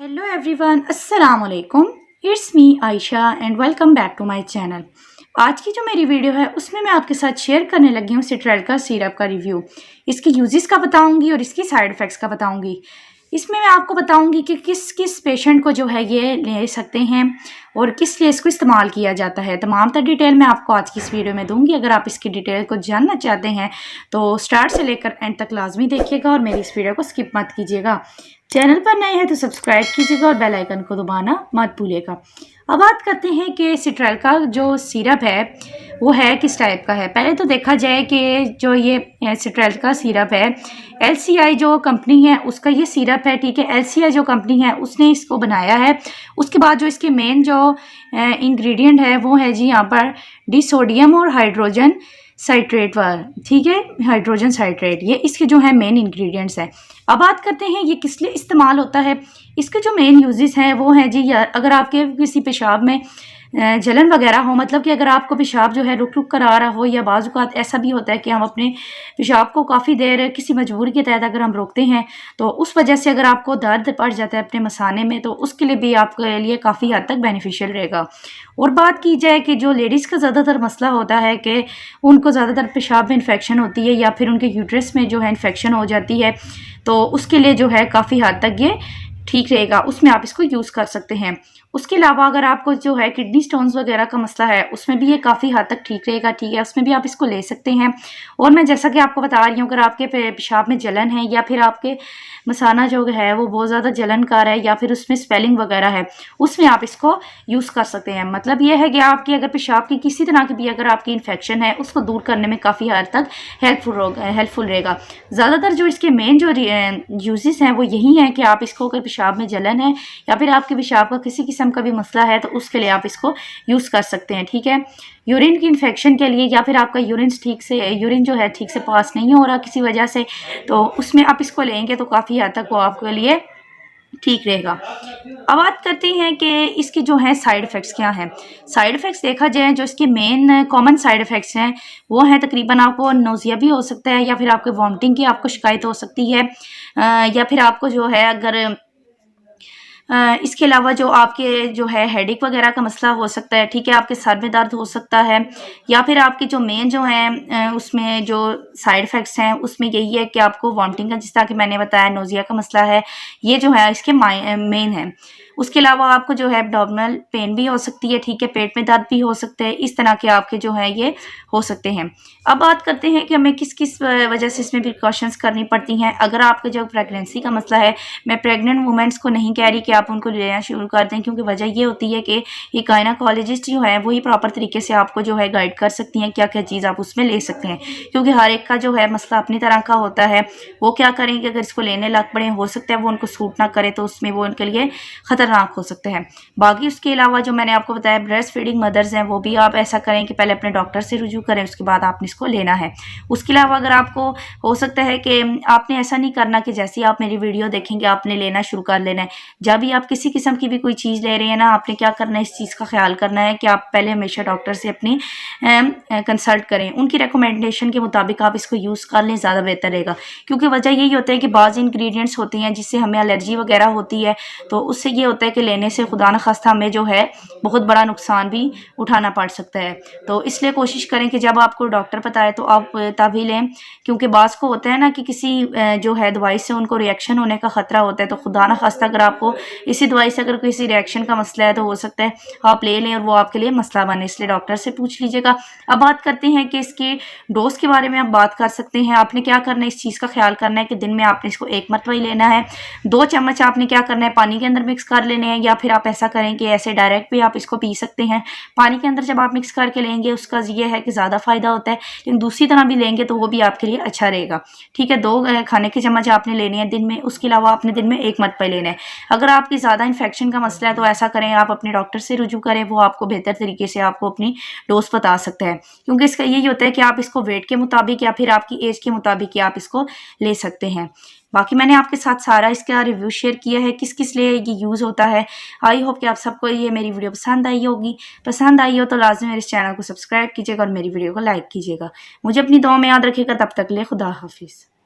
Hello everyone, अस्सलाम वालेकुम। It's me Ayesha and welcome back to my channel. आज की जो मेरी वीडियो है उसमें मैं आपके साथ शेयर करने लगी हूँ सिट्रेलका सिरप का रिव्यू। इसके यूजेस का बताऊंगी और इसकी साइड इफ़ेक्ट्स का बताऊंगी। इसमें मैं आपको बताऊंगी कि किस किस पेशेंट को जो है ये ले सकते हैं और किस लिए इसको इस्तेमाल किया जाता है। तमाम तर डिटेल मैं आपको आज की इस वीडियो में दूंगी। अगर आप इसकी डिटेल को जानना चाहते हैं तो स्टार्ट से लेकर एंड तक लाजमी देखिएगा और मेरी इस वीडियो को स्किप मत कीजिएगा। चैनल पर नए हैं तो सब्सक्राइब कीजिएगा और बेल आइकन को दबाना मत भूलिएगा। अब बात करते हैं कि सिट्रेलका जो सिरप है वो है किस टाइप का है। पहले तो देखा जाए कि जो ये सिट्रेलका सिरप है, LCI जो कंपनी है उसका ये सिरप है, ठीक है। LCI जो कंपनी है उसने इसको बनाया है। उसके बाद जो इसके मेन जो इंग्रेडिएंट है वो है जी यहाँ पर डिसोडियम और हाइड्रोजन साइट्रेट वाला, ठीक है, हाइड्रोजन साइट्रेट, ये इसके जो है मेन इंग्रेडिएंट्स हैं। अब बात करते हैं ये किस लिए इस्तेमाल होता है। इसके जो मेन यूजेस हैं वो हैं जी, अगर आपके किसी पेशाब में जलन वगैरह हो, मतलब कि अगर आपको पेशाब जो है रुक रुक कर आ रहा हो, या बाज़ औक़ात ऐसा भी होता है कि हम अपने पेशाब को काफ़ी देर किसी मजबूरी के तहत अगर हम रोकते हैं तो उस वजह से अगर आपको दर्द पड़ जाता है अपने मसाने में, तो उसके लिए भी आपके लिए काफ़ी हद तक बेनिफिशियल रहेगा। और बात की जाए कि जो लेडीज़ का ज़्यादातर मसला होता है कि उनको ज़्यादातर पेशाब में इन्फेक्शन होती है या फिर उनके यूट्रस में जो है इन्फेक्शन हो जाती है, तो उसके लिए जो है काफ़ी हद तक ये ठीक रहेगा, उसमें आप इसको यूज़ कर सकते हैं। उसके अलावा अगर आपको जो है किडनी स्टोन्स वगैरह का मसला है उसमें भी ये काफ़ी हद तक ठीक रहेगा, ठीक है, उसमें भी आप इसको ले सकते हैं। और मैं जैसा कि आपको बता रही हूँ, अगर आपके पेशाब में जलन है या फिर आपके मसाना जो है वो बहुत ज़्यादा जलनकार है या फिर उसमें स्वेलिंग वगैरह है, उसमें आप इसको यूज़ कर सकते हैं। मतलब ये है कि आपकी अगर पेशाब की किसी तरह की भी अगर आपकी इन्फेक्शन है उसको दूर करने में काफ़ी हद तक हेल्पफुल रहेगा। ज़्यादातर जो इसके मेन जो यूजेस हैं वो यही हैं कि आप इसको अगर पेशाब में जलन है या फिर आपके पेशाब का किसी किस्म का भी मसला है तो उसके लिए आप इसको यूज़ कर सकते हैं, ठीक है। यूरिन की इन्फेक्शन के लिए या फिर आपका यूरिन जो है ठीक से पास नहीं हो रहा किसी वजह से, तो उसमें आप इसको लेंगे तो काफ़ी हद तक वो आपके लिए ठीक रहेगा। अब बात करते हैं कि इसके जो है साइड इफ़ेक्ट्स क्या हैं। साइड इफ़ेक्ट्स देखा जाए जो इसके मेन कॉमन साइड इफ़ेक्ट्स हैं वो हैं, तकरीबन आपको नोज़िया भी हो सकता है या फिर आपके वॉमिटिंग की आपको शिकायत हो सकती है, या फिर आपको जो है अगर इसके अलावा जो आपके जो है हेडेक वगैरह का मसला हो सकता है, ठीक है, आपके सर में दर्द हो सकता है, या फिर आपके जो मेन जो हैं उसमें जो साइड इफ़ेक्ट्स हैं उसमें यही है कि आपको वॉमिटिंग का, जिस तरह कि मैंने बताया, नोज़िया का मसला है, ये जो है इसके मेन है। उसके अलावा आपको जो है एब्डोमिनल पेन भी हो सकती है, ठीक है, पेट में दर्द भी हो सकते हैं, इस तरह के आपके जो है ये हो सकते हैं। अब बात करते हैं कि हमें किस किस वजह से इसमें प्रिकॉशंस करनी पड़ती हैं। अगर आपके जो प्रेगनेंसी का मसला है, मैं प्रेग्नेंट वुमेंस को नहीं कह रही कि आप उनको लेना शुरू कर दें, क्योंकि वजह ये होती है कि ये गायनाकोलॉजिस्ट जो है वही प्रॉपर तरीके से आपको जो है गाइड कर सकती हैं क्या क्या चीज़ आप उसमें ले सकते हैं, क्योंकि हर एक का जो है मसला अपनी तरह का होता है। वो क्या करेंगे, अगर इसको लेने लग पड़े, हो सकता है वो उनको सूट ना करे तो उसमें वो उनके लिए ख़तरनाक हो सकते हैं। बाकी उसके अलावा जो मैंने आपको बताया, ब्रेस्ट फीडिंग मदर्स हैं, वो भी आप ऐसा करें कि पहले अपने डॉक्टर से रुजू करें, उसके बाद आपने इसको लेना है। उसके अलावा अगर आपको हो सकता है कि आपने ऐसा नहीं करना कि जैसे ही आप मेरी वीडियो देखेंगे आपने लेना शुरू कर लेना है। जब भी आप किसी किस्म की भी कोई चीज़ ले रहे हैं ना, आपने क्या करना है, इस चीज़ का ख्याल करना है कि आप पहले हमेशा डॉक्टर से अपनी कंसल्ट करें, उनकी रिकमेंडेशन के मुताबिक आप इसको यूज़ कर लें, ज़्यादा बेहतर रहेगा। क्योंकि वजह यही होता है कि बाज़ इंग्रेडिएंट्स होती हैं जिससे हमें एलर्जी वगैरह होती है, तो उससे ये होता है कि लेने से खुदा न खास्ता हमें जो है बहुत बड़ा नुकसान भी उठाना पड़ सकता है। तो इसलिए कोशिश करें कि जब आपको डॉक्टर बताए तो आप तभी लें, क्योंकि बाज़ को होता है ना कि किसी जो है दवाई से उनको रिएक्शन होने का ख़तरा होता है, तो खुदा न खास्ता अगर आपको इसी दवाई से अगर किसी रिएक्शन का मसला है तो हो सकता है आप ले लें और वो आपके लिए मसला बने, इसलिए डॉक्टर से पूछ लीजिएगा। अब बात करते हैं कि इसके डोज के बारे में आप बात कर सकते हैं। आपने क्या करना है, इस चीज़ का ख्याल करना है कि दिन में आपने इसको 1 मरतबा ही लेना है। 2 चम्मच आपने क्या करना है, पानी के अंदर मिक्स कर लेने हैं, या फिर आप ऐसा करें कि ऐसे डायरेक्ट भी आप इसको पी सकते हैं। पानी के अंदर जब आप मिक्स करके लेंगे उसका ये है कि ज़्यादा फ़ायदा होता है, लेकिन दूसरी तरह भी लेंगे तो वो भी आपके लिए अच्छा रहेगा, ठीक है। 2 खाने के चम्मच आपने लेने हैं दिन में, उसके अलावा आपने दिन में 1 मरतबा लेना है। अगर आपकी ज़्यादा इन्फेक्शन का मसला है तो ऐसा करें, आप अपने डॉक्टर से रुजू करें, वो आपको बेहतर तरीके से आपको अपनी डोज बता सकता है, क्योंकि इसका यही होता है कि आप इसको वेट के मुताबिक या फिर आपकी एज के मुताबिक आप इसको ले सकते हैं। बाकी मैंने आपके साथ सारा इसका रिव्यू शेयर किया है, किस किस लिए ये यूज़ होता है। आई होप कि आप सबको ये मेरी वीडियो पसंद आई होगी। पसंद आई हो तो लाजमी मेरे इस चैनल को सब्सक्राइब कीजिएगा और मेरी वीडियो को लाइक कीजिएगा। मुझे अपनी दुआ में याद रखिएगा। तब तक के लिए खुदा हाफिज़।